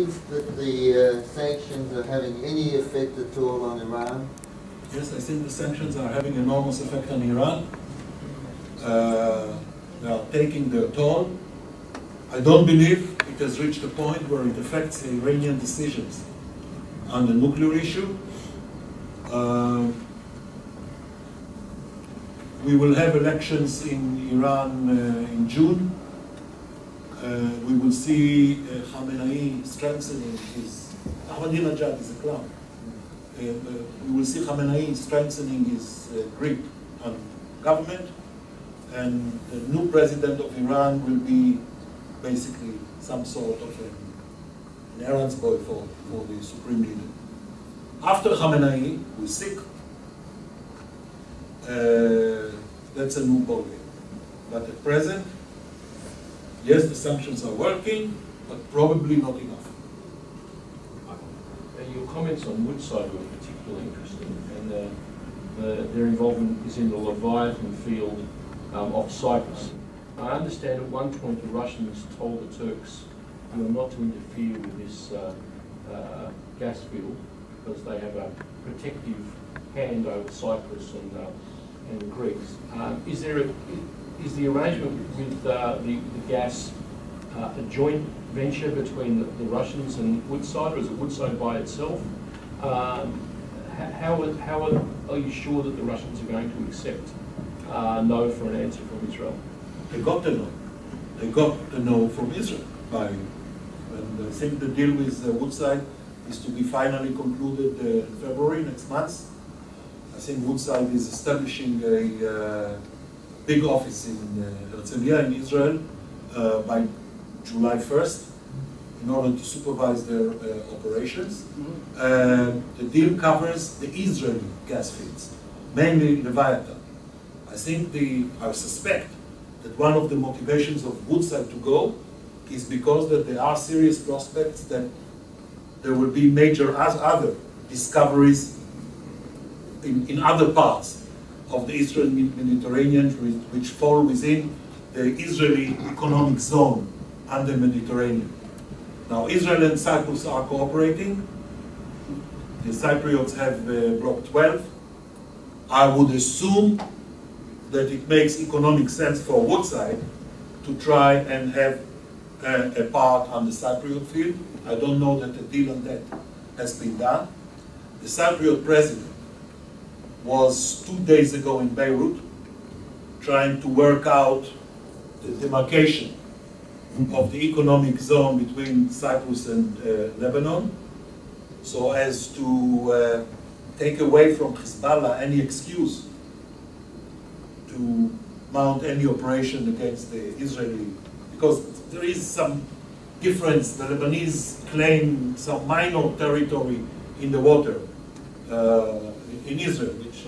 think that the sanctions are having any effect at all on Iran? Yes, I think the sanctions are having enormous effect on Iran. They are taking their toll. I don't believe it has reached a point where it affects the Iranian decisions on the nuclear issue. We will have elections in Iran in June. We will see Khamenei strengthening his... Ahmadinejad is a clown. We will see Khamenei strengthening his grip on government, and the new president of Iran will be basically some sort of an errands boy for the supreme leader. After Khamenei, who is sick, that's a new ballgame. But at present, yes, the sanctions are working, but probably not enough. Your comments on Woodside were particularly interesting, and their involvement is in the Leviathan field off Cyprus. I understand at one point the Russians told the Turks you are not to interfere with this gas field because they have a protective hand over Cyprus and Greece. Is the arrangement with the gas a joint venture between the Russians and Woodside, or is it Woodside by itself? How are you sure that the Russians are going to accept no for an answer from Israel? They got the no. They got the no from Israel. And I think the deal with Woodside is to be finally concluded in February next month. I think Woodside is establishing a big office in Herzliya in Israel by July 1st in order to supervise their operations. The deal covers the Israeli gas fields, mainly Leviathan. I suspect that one of the motivations of Woodside to go is because that there are serious prospects that there will be major other discoveries in other parts of the Eastern Mediterranean, which fall within the Israeli economic zone and the Mediterranean. Now, Israel and Cyprus are cooperating. The Cypriots have Block 12. I would assume that it makes economic sense for Woodside to try and have a part on the Cypriot field. I don't know that a deal on that has been done. The Cypriot president was 2 days ago in Beirut trying to work out the demarcation of the economic zone between Cyprus and Lebanon, so as to take away from Hezbollah any excuse to mount any operation against the Israeli, because there is some difference. The Lebanese claim some minor territory in the water in Israel, which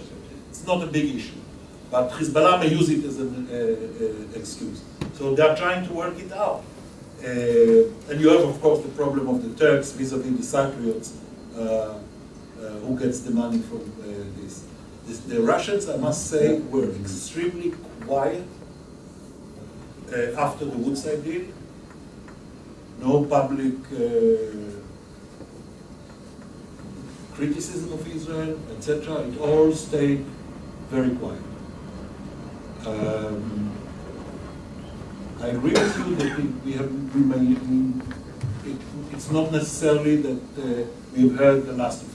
it's not a big issue, but Hezbollah may use it as an excuse. So they are trying to work it out. And you have, of course, the problem of the Turks vis-a-vis the Cypriots, who gets the money from this. The Russians, I must say, were extremely quiet after the Woodside deal. No public criticism of Israel, etc. It all stayed very quiet. I agree with you that it's not necessarily that we've heard the last of it.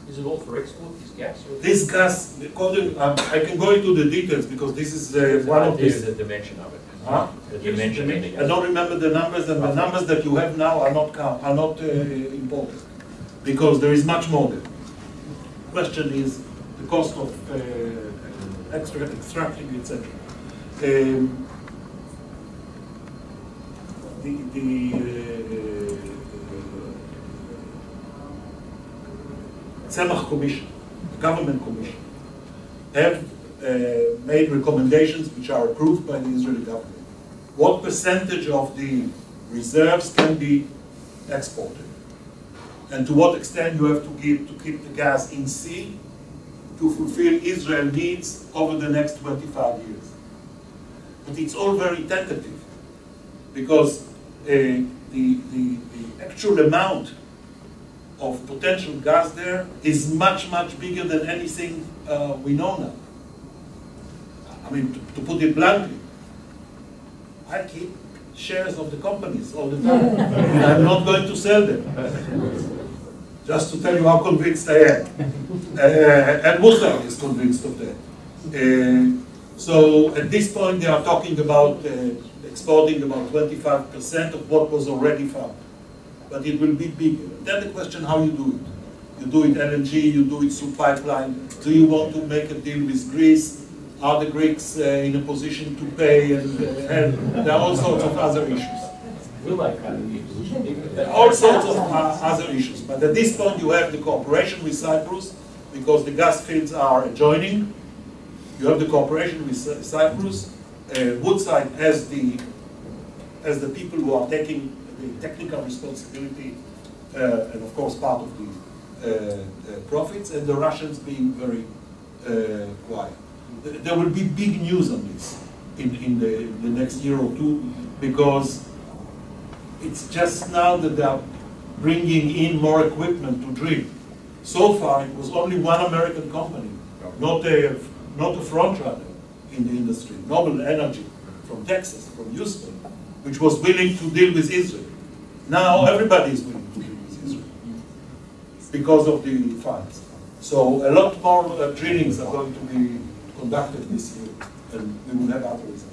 Is it all for export, this gas? This gas, I can go into the details because this is one of these. The dimension of it. Huh? The dimension of it. I don't remember the numbers, and the numbers that you have now are not important because there is much more there. The question is the cost of extracting, etc. Tzemach Commission, the government commission, have made recommendations which are approved by the Israeli government. What percentage of the reserves can be exported? And to what extent you have to give to keep the gas in sea to fulfill Israel needs over the next 25 years. But it's all very tentative because the the actual amount of potential gas there is much, much bigger than anything we know now. I mean, to put it bluntly, I keep shares of the companies all the time. And I'm not going to sell them. Just to tell you how convinced I am. And Woodside is convinced of that. So at this point they are talking about exporting about 25% of what was already found. But it will be bigger. Then the question how you do it. You do it LNG, you do it through pipeline. Do you want to make a deal with Greece? Are the Greeks in a position to pay? And there are all sorts of other issues. Will they pay? All sorts of other issues. But at this point you have the cooperation with Cyprus because the gas fields are adjoining. You have the cooperation with Cyprus. Woodside as the people who are taking the technical responsibility and of course part of the profits, and the Russians being very quiet. There will be big news on this in the next year or two, because it's just now that they are bringing in more equipment to drill. So far, it was only one American company, not a front runner in the industry, Noble Energy from Texas, from Houston, which was willing to deal with Israel. Now everybody is willing to deal with Israel because of the funds. So a lot more drillings are going to be conducted this year, and we will have other results.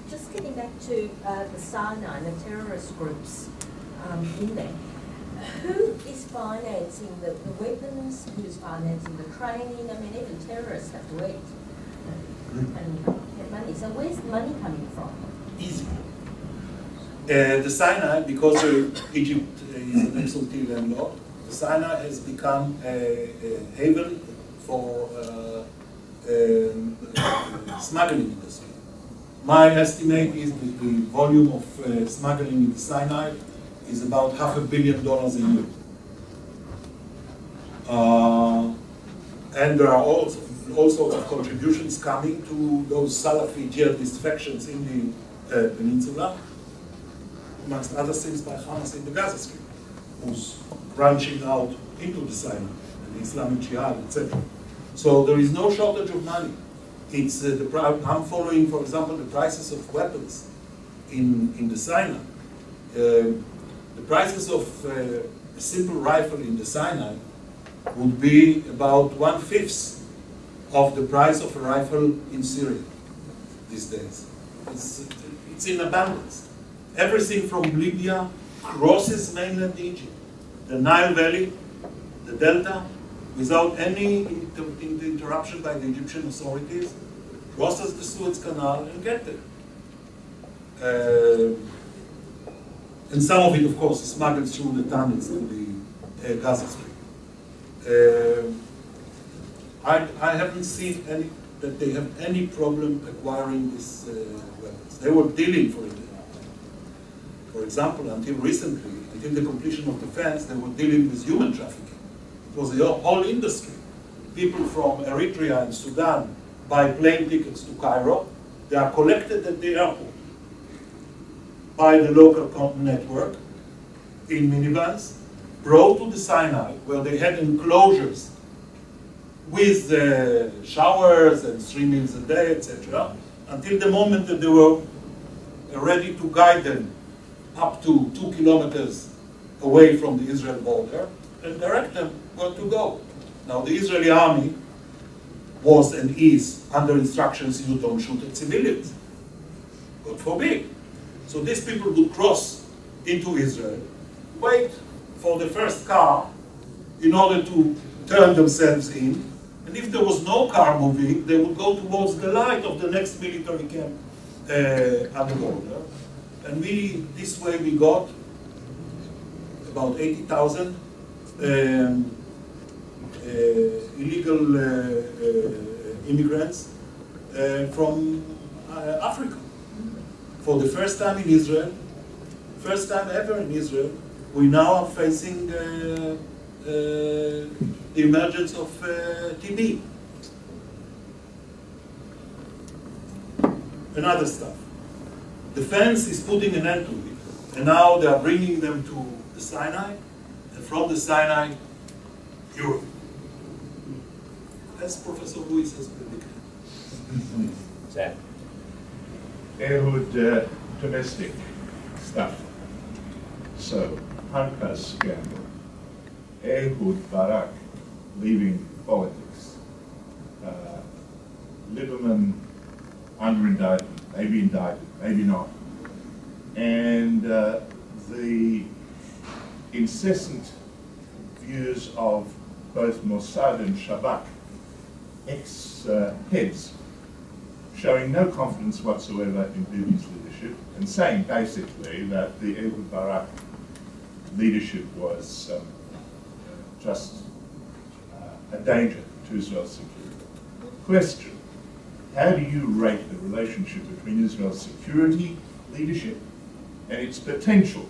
Just getting back to the Sinai and the terrorist groups in there. Who is financing the weapons? Who's financing the training? I mean, even terrorists have to eat and get money. So where's the money coming from? Easy. The Sinai, because Egypt is an ex-Houthi landlord, the Sinai has become a haven for smuggling industry. My estimate is that the volume of smuggling in the Sinai is about $500 million a year. And there are also all sorts of contributions coming to those Salafi jihadist factions in the peninsula, amongst other things by Hamas in the Gaza Strip, who's branching out into the Sinai, and the Islamic Jihad, etc. So there is no shortage of money. It's I'm following, for example, the prices of weapons in the Sinai. The prices of a simple rifle in the Sinai would be about 1/5 of the price of a rifle in Syria these days. It's in abundance. Everything from Libya crosses mainland Egypt, the Nile Valley, the Delta, without any interruption by the Egyptian authorities, crosses the Suez Canal and get there. And some of it, of course, is smuggled through the tunnels to the Gaza Strip. I haven't seen that they have any problem acquiring these weapons. They were dealing for it. For example, until recently, until the completion of the fence, they were dealing with human trafficking. It was a whole industry. People from Eritrea and Sudan buy plane tickets to Cairo. They are collected at the airport by the local network in minivans, brought to the Sinai, where they had enclosures with showers and 3 meals a day, etc., until the moment that they were ready to guide them up to 2 kilometers away from the Israel border and direct them where to go. Now, the Israeli army was and is under instructions: you don't shoot at civilians. God forbid. So these people would cross into Israel, wait for the first car in order to turn themselves in, and if there was no car moving, they would go towards the light of the next military camp at the border. And this way we got about 80,000 illegal immigrants from Africa. For the first time in Israel, first time ever in Israel, we now are facing the emergence of TB and other stuff. Defense is putting an end to it. And now they are bringing them to the Sinai, and from the Sinai, Europe. As Professor Lewis has predicted. Zach. Ehud, domestic stuff. So, Hankaz scandal. Ehud Barak leaving politics. Lieberman under indictment, maybe indicted, maybe not. And the incessant views of both Mossad and Shabak, ex-heads, showing no confidence whatsoever in Bibi's leadership, and saying basically that the Ehud Barak leadership was just a danger to Israel's security. Question: how do you rate the relationship between Israel's security leadership and its potential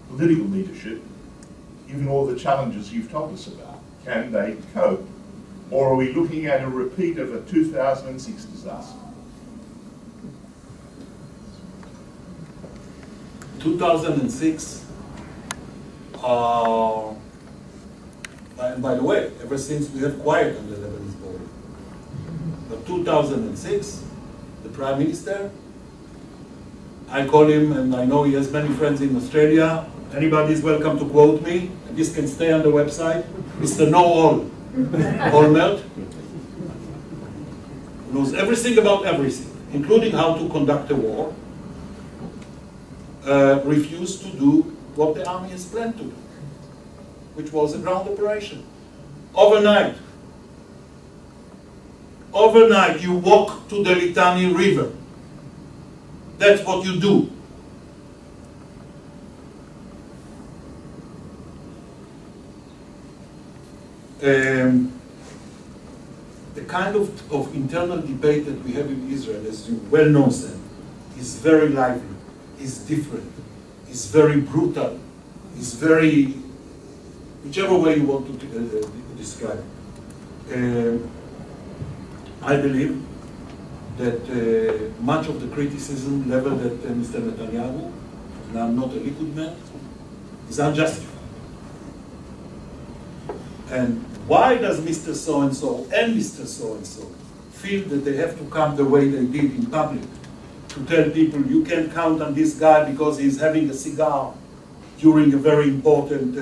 political leadership, given all the challenges you've told us about? Can they cope? Or are we looking at a repeat of a 2006 disaster? 2006, and by the way, ever since we have quiet on the Lebanese border. But 2006, the Prime Minister, I call him, and I know he has many friends in Australia. Anybody is welcome to quote me, and this can stay on the website. Mr. Know-All, Olmert, knows everything about everything, including how to conduct a war, refused to do what the army has planned to do, which was a ground operation. Overnight, you walk to the Litani River. That's what you do. The kind of internal debate that we have in Israel, as you well know, Sam, is very lively, is different, is very brutal, is very, whichever way you want to describe it. I believe that much of the criticism leveled at Mr. Netanyahu, and I'm not a Likud man, is unjustified. And why does Mr. So-and-so and Mr. So-and-so feel that they have to come the way they did in public to tell people you can't count on this guy because he's having a cigar during a very important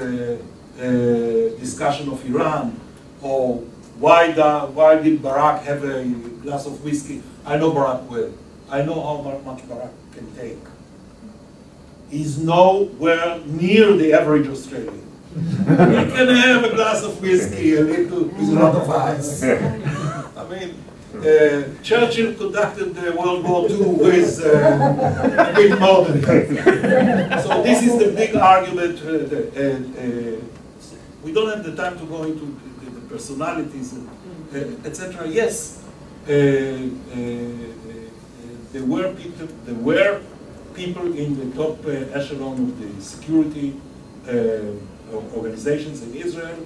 discussion of Iran, or why did Barak have a glass of whiskey? I know Barak well. I know how much Barak can take. He's nowhere near the average Australian. He can have a glass of whiskey, a little, with a lot of ice. I mean, Churchill conducted World War II with a bit more than that. So this is the big argument. We don't have the time to go into the personalities, etc. Yes, there were people in the top echelon of the security organizations in Israel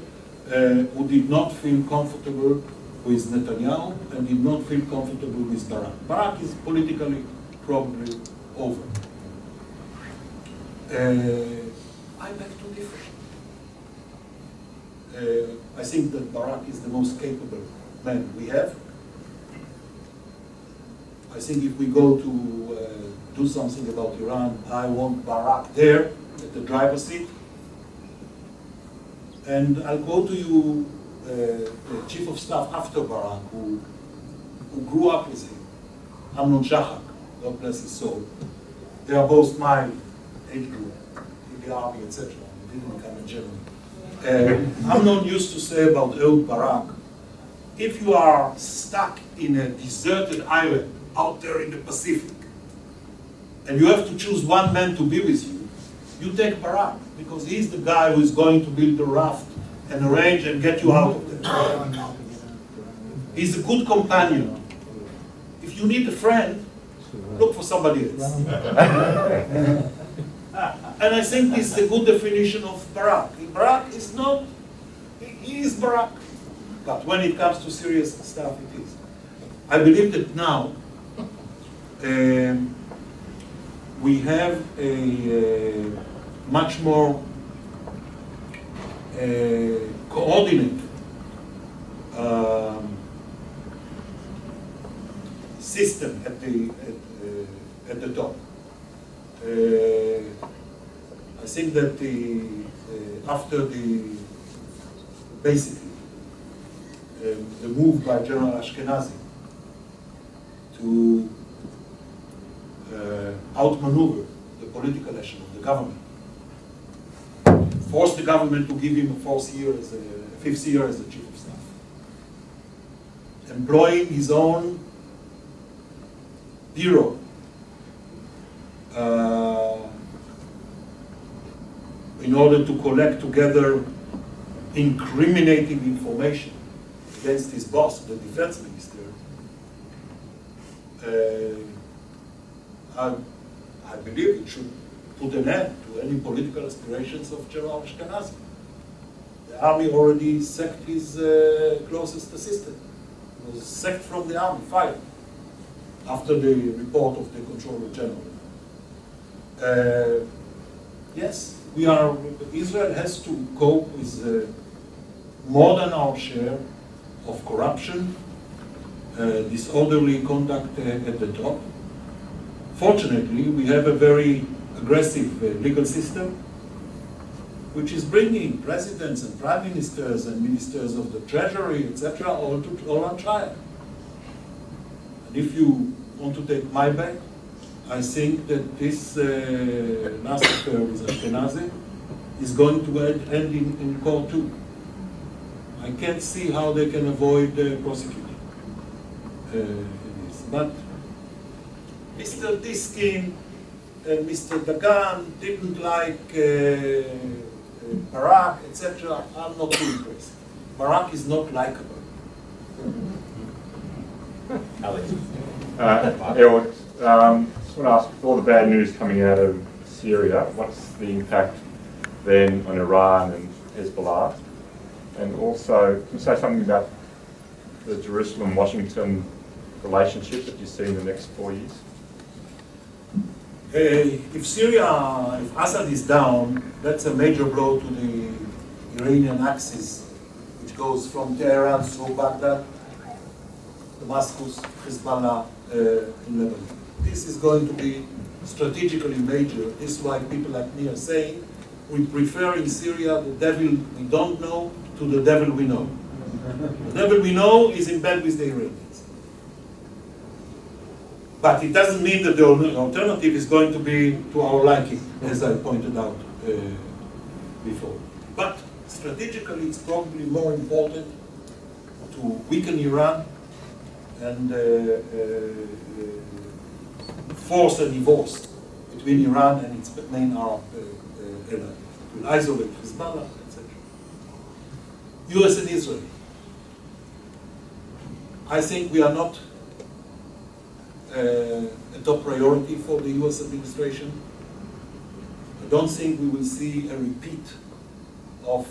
who did not feel comfortable with Netanyahu and did not feel comfortable with Barak. Barak is politically probably over. I beg to differ. I think that Barak is the most capable man we have. I think if we go to do something about Iran, I want Barak there at the driver's seat. And I'll quote to you the chief of staff after Barak, who grew up with him, Amnon Shachak, God bless his soul. They are both my age group, in the army, etc. They didn't become a general. Amnon used to say about Ehud Barak, if you are stuck in a deserted island out there in the Pacific, and you have to choose one man to be with you, you take Barak, because he's the guy who is going to build the raft and arrange and get you out of there. He's a good companion. If you need a friend, look for somebody else. And I think this is a good definition of Barak. Barak is not, he is Barak. But when it comes to serious stuff, it is. I believe that now, we have a much more coordinated system at the top. I think that after basically the move by General Ashkenazi to outmaneuver the political action of the government, force the government to give him a fifth year as the chief of staff, employing his own bureau in order to collect together incriminating information against his boss, the defense minister. I believe it should put an end to any political aspirations of General Ashkenazi. The army already sacked his closest assistant. He was sacked from the army, fired, after the report of the Controller General. Yes, Israel has to cope with more than our share of corruption, disorderly conduct at the top. Fortunately, we have a very aggressive legal system, which is bringing presidents and prime ministers and ministers of the treasury, etc., all on trial. And if you want to take my bet, I think that this last affair with Ashkenazi is going to end in court too. I can't see how they can avoid prosecuting this. But Mr. Diskin and Mr. Dagan didn't like Barak, etc. I'm not too impressed. Barak is not likable. Alex. Ehud, just want to ask, with all the bad news coming out of Syria, what's the impact then on Iran and Hezbollah? And also, can you say something about the Jerusalem-Washington relationship that you see in the next 4 years? If Assad is down, that's a major blow to the Iranian axis, which goes from Tehran through Baghdad, Damascus, Hezbollah in Lebanon. This is going to be strategically major. This is why people like me are saying we prefer in Syria the devil we don't know to the devil we know. The devil we know is in bed with the Iranians. But it doesn't mean that the alternative is going to be to our liking, as I pointed out before. But strategically, it's probably more important to weaken Iran and force a divorce between Iran and its main Arab ally. To isolate Hezbollah, etc. US and Israel. I think we are not a top priority for the US administration. I don't think we will see a repeat of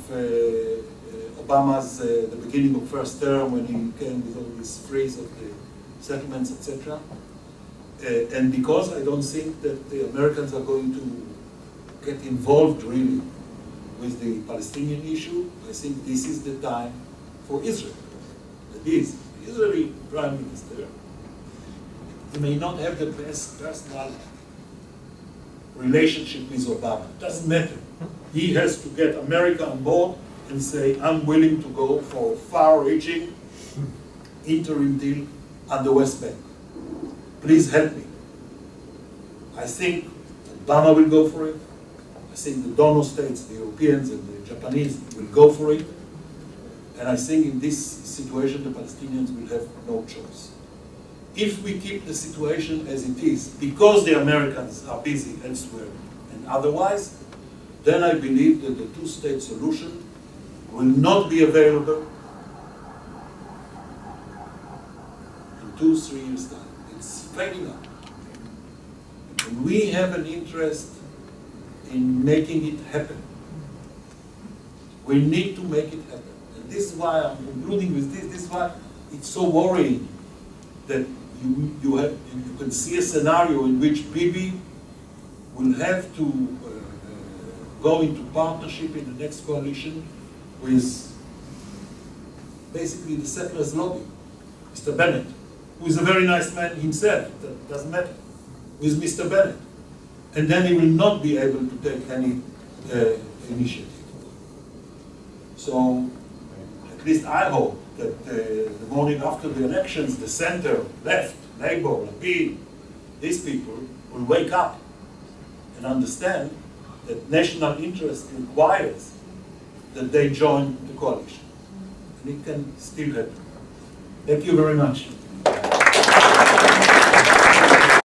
Obama's, the beginning of first term when he came with all this phrase of the settlements, etc. And because I don't think that the Americans are going to get involved really with the Palestinian issue, I think this is the time for Israel. That is, the Israeli Prime Minister, he may not have the best personal relationship with Obama. It doesn't matter. He has to get America on board and say, I'm willing to go for a far-reaching interim deal on the West Bank. Please help me. I think Obama will go for it. I think the donor states, the Europeans and the Japanese will go for it. And I think in this situation, the Palestinians will have no choice. If we keep the situation as it is, because the Americans are busy elsewhere and otherwise, then I believe that the two-state solution will not be available in 2-3 years' time. It's fading out. And we have an interest in making it happen. We need to make it happen. And this is why I'm concluding with this. This is why it's so worrying that you can see a scenario in which Bibi will have to go into partnership in the next coalition with basically the settlers' lobby, Mr. Bennett, who is a very nice man himself, that doesn't matter, with Mr. Bennett. And then he will not be able to take any initiative. So, at least I hope that the morning after the elections, the center, left, Labour, Lapid, these people will wake up and understand that national interest requires that they join the coalition. And it can still happen. Thank you very much.